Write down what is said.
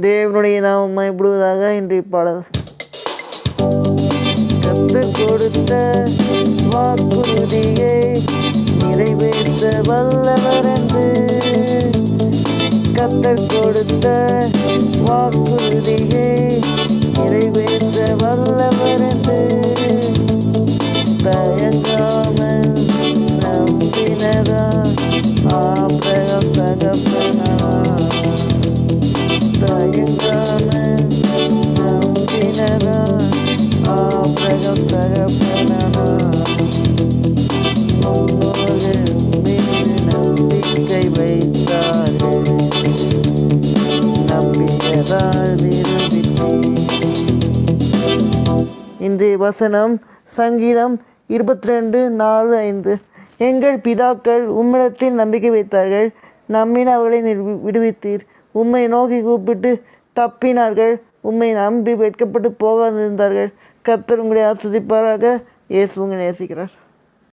தேவனுடைய நாமம் மகிமைப்படுவதாக. இன்றைய பாடல். கர்த்தர் கொடுத்த வாக்குறுதியை நிறைவேற்ற வல்லவர் என்று, கர்த்தர் கொடுத்த வாக்குறுதியை நிறைவேற்ற வல்லவர் என்று தயங்காமல் நம்பினதா ஆபிரகாம் தகப்பனா. தயங்காமல் நம்பினதா ஆபிரகாம் தகப்பனா. முன்னோர்கள் மீது நம்பிக்கை வைத்தார்கள், நம்பியதால் நிரூபித்தீர். இன்றைய வசனம் சங்கீதம் 22:4-5. எங்கள் பிதாக்கள் உம்மிடத்தில் நம்பிக்கை வைத்தார்கள், நம்பின அவர்களை விடுவித்தீர். உம்மை நோக்கி கூப்பிட்டு தப்பினார்கள், உம்மை நம்பி வெட்கப்பட்டு போகாதிருந்தார்கள். கர்த்தர் உங்களை ஆசீர்வதிப்பாராக. இயேசு உங்களை நேசிக்கிறார்.